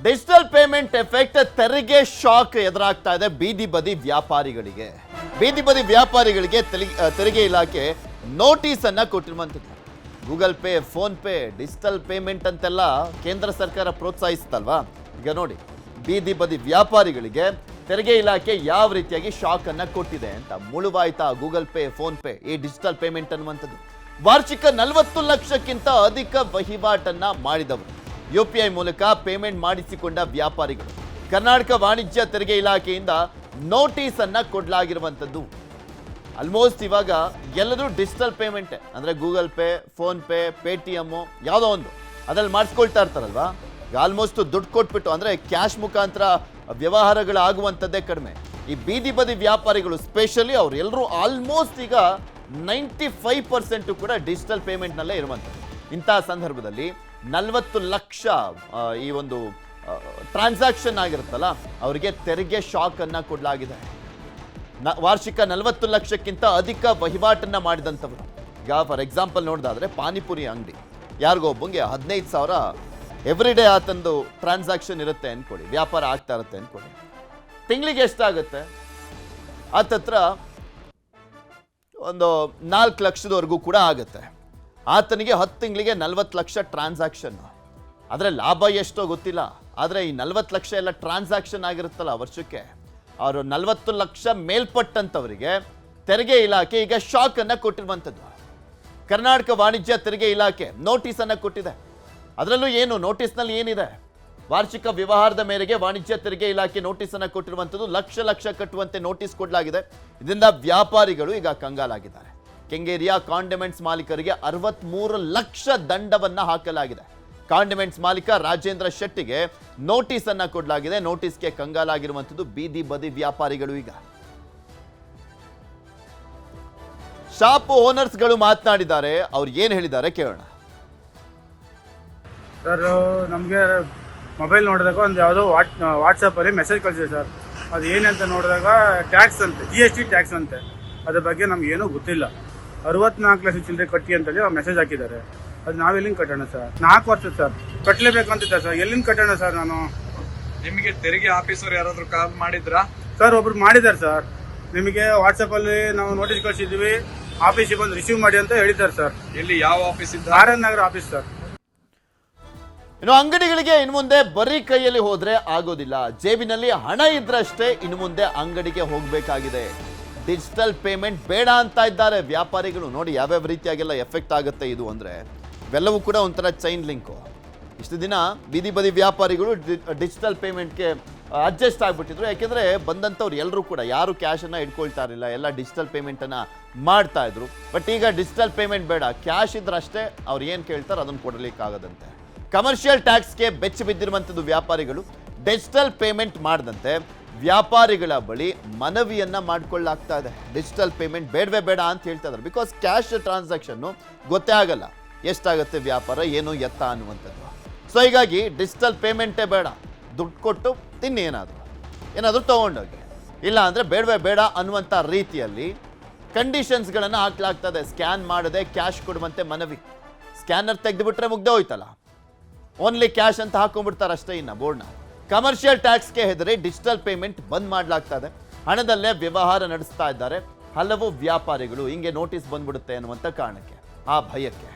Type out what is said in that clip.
Digital payment effect ತೆರಿಗೆ shock ಎದುರಾಗ್ತಾ ಇದೆ ಬೀದಿ ಬದಿ ವ್ಯಾಪಾರಿಗಳಿಗೆ. ಬೀದಿ ಬದಿ ವ್ಯಾಪಾರಿಗಳಿಗೆ ತೆರಿಗೆ ಇಲಾಖೆ ನೋಟಿಸ್ ಅನ್ನ ಕೊಟ್ಟಿರುವಂಥದ್ದು. Google pay, PhonePe, digital payment ಅಂತೆಲ್ಲ ಕೇಂದ್ರ ಸರ್ಕಾರ ಪ್ರೋತ್ಸಾಹಿಸುತ್ತಲ್ವಾ. ಈಗ ನೋಡಿ, ಬೀದಿ ಬದಿ ವ್ಯಾಪಾರಿಗಳಿಗೆ ತೆರಿಗೆ ಇಲಾಖೆ ಯಾವ ರೀತಿಯಾಗಿ ಶಾಕ್ ಅನ್ನ ಕೊಟ್ಟಿದೆ ಅಂತ. ಮುಳುವಾಯ್ತಾ ಗೂಗಲ್ ಪೇ, ಫೋನ್ ಪೇ, ಈ ಡಿಜಿಟಲ್ ಪೇಮೆಂಟ್ ಅನ್ನುವಂಥದ್ದು. ವಾರ್ಷಿಕ 40 ಲಕ್ಷಕ್ಕಿಂತ ಅಧಿಕ ವಹಿವಾಟನ್ನ ಮಾಡಿದವರು, UPI ಮೂಲಕ ಪೇಮೆಂಟ್ ಮಾಡಿಸಿಕೊಂಡ ವ್ಯಾಪಾರಿಗಳು ಕರ್ನಾಟಕ ವಾಣಿಜ್ಯ ತೆರಿಗೆ ಇಲಾಖೆಯಿಂದ ನೋಟಿಸ್ ಅನ್ನ ಕೊಡಲಾಗಿರುವಂಥದ್ದು. ಆಲ್ಮೋಸ್ಟ್ ಇವಾಗ ಎಲ್ಲರೂ ಡಿಜಿಟಲ್ ಪೇಮೆಂಟ್ ಅಂದ್ರೆ Google pay, phone pay, Paytm ಯಾವುದೋ ಒಂದು ಅದ್ರಲ್ಲಿ ಮಾಡಿಸ್ಕೊಳ್ತಾ ಇರ್ತಾರಲ್ವಾ. ಆಲ್ಮೋಸ್ಟ್ ದುಡ್ಡು ಕೊಟ್ಬಿಟ್ಟು ಅಂದ್ರೆ ಕ್ಯಾಶ್ ಮುಖಾಂತರ ವ್ಯವಹಾರಗಳಾಗುವಂಥದ್ದೇ ಕಡಿಮೆ. ಈ ಬೀದಿ ಬದಿ ವ್ಯಾಪಾರಿಗಳು ಸ್ಪೆಷಲಿ ಅವ್ರು ಎಲ್ಲರೂ ಆಲ್ಮೋಸ್ಟ್ ಈಗ 95% ಕೂಡ ಡಿಜಿಟಲ್ ಪೇಮೆಂಟ್ನಲ್ಲೇ ಇರುವಂಥದ್ದು. ಇಂಥ ಸಂದರ್ಭದಲ್ಲಿ 40 ಲಕ್ಷ ಈ ಒಂದು ಟ್ರಾನ್ಸಾಕ್ಷನ್ ಆಗಿರುತ್ತಲ್ಲ, ಅವರಿಗೆ ತೆರಿಗೆ ಶಾಕ್ ಅನ್ನ ಕೊಡಲಾಗಿದೆ. ವಾರ್ಷಿಕ 40 ಲಕ್ಷಕ್ಕಿಂತ ಅಧಿಕ ವಹಿವಾಟನ್ನ ಮಾಡಿದಂಥವ್ರು. ಈಗ ಫಾರ್ ಎಕ್ಸಾಂಪಲ್ ನೋಡಿದಾದ್ರೆ ಪಾನಿಪುರಿ ಅಂಗಡಿ ಯಾರಿಗೊಬ್ಬಂಗೆ 15,000 ಎವ್ರಿ ಡೇ ಆತಂದು ಟ್ರಾನ್ಸಾಕ್ಷನ್ ಇರುತ್ತೆ ಅನ್ಕೊಳ್ಳಿ, ವ್ಯಾಪಾರ ಆಗ್ತಾ ಇರುತ್ತೆ ಅನ್ಕೊಳ್ಳಿ. ತಿಂಗಳಿಗೆ ಎಷ್ಟಾಗುತ್ತೆ? ಹತ್ತತ್ರ ಒಂದು 4 ಲಕ್ಷದವರೆಗೂ ಕೂಡ ಆಗುತ್ತೆ. ಆತನಿಗೆ 10 ತಿಂಗಳಿಗೆ 40 ಲಕ್ಷ ಟ್ರಾನ್ಸಾಕ್ಷನ್. ಆದರೆ ಲಾಭ ಎಷ್ಟೋ ಗೊತ್ತಿಲ್ಲ. ಆದರೆ ಈ 40 ಲಕ್ಷ ಎಲ್ಲ ಟ್ರಾನ್ಸಾಕ್ಷನ್ ಆಗಿರುತ್ತಲ್ಲ ವರ್ಷಕ್ಕೆ, ಅವರು 40 ಲಕ್ಷ ಮೇಲ್ಪಟ್ಟಂಥವರಿಗೆ ತೆರಿಗೆ ಇಲಾಖೆ ಈಗ ಶಾಕ್ ಅನ್ನ ಕೊಟ್ಟಿರುವಂಥದ್ದು. ಕರ್ನಾಟಕ ವಾಣಿಜ್ಯ ತೆರಿಗೆ ಇಲಾಖೆ ನೋಟಿಸ್ ಅನ್ನ ಕೊಟ್ಟಿದೆ. ಅದರಲ್ಲೂ ಏನು ನೋಟಿಸ್ನಲ್ಲಿ ಏನಿದೆ? ವಾರ್ಷಿಕ ವ್ಯವಹಾರದ ಮೇರೆಗೆ ವಾಣಿಜ್ಯ ತೆರಿಗೆ ಇಲಾಖೆ ನೋಟಿಸ್ ಅನ್ನ ಕೊಟ್ಟಿರುವಂಥದ್ದು. ಲಕ್ಷ ಕಟ್ಟುವಂತೆ ನೋಟಿಸ್ ಕೊಡಲಾಗಿದೆ. ಇದರಿಂದ ವ್ಯಾಪಾರಿಗಳು ಈಗ ಕಂಗಾಲಾಗಿದ್ದಾರೆ. ಕೆಂಗೇರಿಯ ಕಾಂಡಿಮೆಂಟ್ಸ್ ಮಾಲೀಕರಿಗೆ 63 ಲಕ್ಷ ದಂಡವನ್ನ ಹಾಕಲಾಗಿದೆ. ಕಾಂಡಿಮೆಂಟ್ಸ್ ಮಾಲೀಕ ರಾಜೇಂದ್ರ ಶೆಟ್ಟಿಗೆ ನೋಟಿಸ್ ಅನ್ನ ಕೊಡಲಾಗಿದೆ. ನೋಟಿಸ್ಗೆ ಕಂಗಾಲಾಗಿರುವಂಥದ್ದು ಬೀದಿ ಬದಿ ವ್ಯಾಪಾರಿಗಳು. ಈಗ ಶಾಪ್ ಓನರ್ಸ್ಗಳು ಮಾತನಾಡಿದ್ದಾರೆ. ಅವ್ರು ಏನು ಹೇಳಿದ್ದಾರೆ ಕೇಳೋಣ. ಸರ್, ನಮಗೆ ಮೊಬೈಲ್ ನೋಡಿದಾಗ ಒಂದು ಯಾವುದೋ ವಾಟ್ಸಪ್ಪಲ್ಲಿ ಮೆಸೇಜ್ ಕಳಿಸಿದೆ ಸರ್. ಅದು ಏನಂತ ನೋಡಿದಾಗ ಟ್ಯಾಕ್ಸ್ ಅಂತೆ, GST ಟ್ಯಾಕ್ಸ್ ಅಂತೆ. ಅದ್ರ ಬಗ್ಗೆ ನಮ್ಗೆ ಏನೂ ಗೊತ್ತಿಲ್ಲ. 64 ಲಕ್ಷ ಚಿಲ್ಲರೆ ಕಟ್ಟಿ ಅಂತೇಳಿ ಮೆಸೇಜ್ ಹಾಕಿದ್ದಾರೆ. ಅದು ನಾವೆಲ್ಲಿಂದ ಕಟ್ಟೋಣ ಸರ್? 4 ವರ್ಷ ಸರ್ ಕಟ್ಟಲೇಬೇಕಂತಿದ್ದೆ ಸರ್. ಎಲ್ಲಿಂದ ಕಟ್ಟೋಣ ಸರ್? ನಾನು ನಿಮಗೆ ತೆರಿಗೆ ಆಫೀಸರ್ ಯಾರಾದ್ರೂ ಕಾಲ್ ಮಾಡಿದ್ರಾ ಸರ್? ಒಬ್ರು ಮಾಡಿದ್ದಾರೆ ಸರ್. ನಿಮಗೆ ವಾಟ್ಸಪ್ಪಲ್ಲಿ ನಾವು ನೋಟಿಸ್ ಕಳಿಸಿದ್ವಿ, ಆಫೀಸಿಗೆ ಬಂದು ರಿಸೀವ್ ಮಾಡಿ ಅಂತ ಹೇಳಿದ್ದಾರೆ ಸರ್. ಎಲ್ಲಿ, ಯಾವ ಆಫೀಸ್ ಇದ್ದ? ಆರ್.ಎನ್. ನಗರ ಆಫೀಸ್ ಸರ್. ಇನ್ನು ಅಂಗಡಿಗಳಿಗೆ ಇನ್ನು ಮುಂದೆ ಬರೀ ಕೈಯಲ್ಲಿ ಹೋದ್ರೆ ಆಗೋದಿಲ್ಲ. ಜೇಬಿನಲ್ಲಿ ಹಣ ಇದ್ರಷ್ಟೇ ಇನ್ನು ಮುಂದೆ ಅಂಗಡಿಗೆ ಹೋಗಬೇಕಾಗಿದೆ. ಡಿಜಿಟಲ್ ಪೇಮೆಂಟ್ ಬೇಡ ಅಂತ ಇದ್ದಾರೆ ವ್ಯಾಪಾರಿಗಳು. ನೋಡಿ ಯಾವ್ಯಾವ ರೀತಿಯಾಗೆಲ್ಲ ಎಫೆಕ್ಟ್ ಆಗುತ್ತೆ ಇದು ಅಂದ್ರೆ. ಇವೆಲ್ಲವೂ ಕೂಡ ಒಂಥರ ಚೈನ್ ಲಿಂಕು. ಇಷ್ಟು ದಿನ ಬೀದಿ ಬದಿ ವ್ಯಾಪಾರಿಗಳು ಡಿಜಿಟಲ್ ಪೇಮೆಂಟ್ಗೆ ಅಡ್ಜಸ್ಟ್ ಆಗ್ಬಿಟ್ಟಿದ್ರು. ಯಾಕೆಂದ್ರೆ ಬಂದಂಥವ್ರು ಎಲ್ಲರೂ ಕೂಡ ಯಾರು ಕ್ಯಾಶನ್ನು ಇಟ್ಕೊಳ್ತಾ ಇರಲಿಲ್ಲ, ಎಲ್ಲ ಡಿಜಿಟಲ್ ಪೇಮೆಂಟನ್ನು ಮಾಡ್ತಾ ಇದ್ರು. ಬಟ್ ಈಗ ಡಿಜಿಟಲ್ ಪೇಮೆಂಟ್ ಬೇಡ, ಕ್ಯಾಶ್ ಇದ್ರಷ್ಟೇ ಅವ್ರು ಏನು ಕೇಳ್ತಾರೆ ಅದನ್ನು ಕೊಡಲಿಕ್ಕಾಗದಂತೆ. ಕಮರ್ಷಿಯಲ್ ಟ್ಯಾಕ್ಸ್ಗೆ ಬೆಚ್ಚಿ ಬಿದ್ದಿರುವಂಥದ್ದು ವ್ಯಾಪಾರಿಗಳು. ಡಿಜಿಟಲ್ ಪೇಮೆಂಟ್ ಮಾಡದಂತೆ ವ್ಯಾಪಾರಿಗಳ ಬಳಿ ಮನವಿಯನ್ನ ಮಾಡಿಕೊಳ್ಳಲಾಗ್ತಾ ಇದೆ. ಡಿಜಿಟಲ್ ಪೇಮೆಂಟ್ ಬೇಡವೇ ಬೇಡ ಅಂತ ಹೇಳ್ತಾ ಇದ್ದಾರೆ. ಬಿಕಾಸ್ ಕ್ಯಾಶ್ ಟ್ರಾನ್ಸಾಕ್ಷನ್ನು ಗೊತ್ತೇ ಆಗಲ್ಲ, ಎಷ್ಟಾಗುತ್ತೆ ವ್ಯಾಪಾರ ಏನು ಎತ್ತ ಅನ್ನುವಂಥದ್ದು. ಸೊ ಹೀಗಾಗಿ ಡಿಜಿಟಲ್ ಪೇಮೆಂಟೇ ಬೇಡ, ದುಡ್ಡು ಕೊಟ್ಟು ತಿನ್ನಿ ಏನಾದರೂ ತೊಗೊಂಡೋಗಿ, ಇಲ್ಲ ಅಂದರೆ ಬೇಡವೇ ಬೇಡ ಅನ್ನುವಂಥ ರೀತಿಯಲ್ಲಿ ಕಂಡೀಷನ್ಸ್ಗಳನ್ನು ಹಾಕಲಾಗ್ತದೆ. ಸ್ಕ್ಯಾನ್ ಮಾಡದೆ ಕ್ಯಾಶ್ ಕೊಡುವಂತೆ ಮನವಿ. ಸ್ಕ್ಯಾನರ್ ತೆಗೆದುಬಿಟ್ರೆ ಮುಗ್ದೆ ಹೋಯ್ತಲ್ಲ, ಓನ್ಲಿ ಕ್ಯಾಶ್ ಅಂತ ಹಾಕೊಂಡ್ಬಿಡ್ತಾರೆ ಅಷ್ಟೇ. ಇನ್ನು ಬೋರ್ಡ್ನ ಕಮರ್ಷಿಯಲ್ ಟ್ಯಾಕ್ಸ್ಗೆ ಹೆದರಿ ಡಿಜಿಟಲ್ ಪೇಮೆಂಟ್ ಬಂದ್ ಮಾಡಲಾಗ್ತಾ ಇದೆ. ಹಣದಲ್ಲೇ ವ್ಯವಹಾರ ನಡೆಸ್ತಾ ಇದ್ದಾರೆ ಹಲವು ವ್ಯಾಪಾರಿಗಳು. ಹಿಂಗೆ ನೋಟಿಸ್ ಬಂದ್ಬಿಡುತ್ತೆ ಅನ್ನುವಂಥ ಕಾರಣಕ್ಕೆ, ಆ ಭಯಕ್ಕೆ.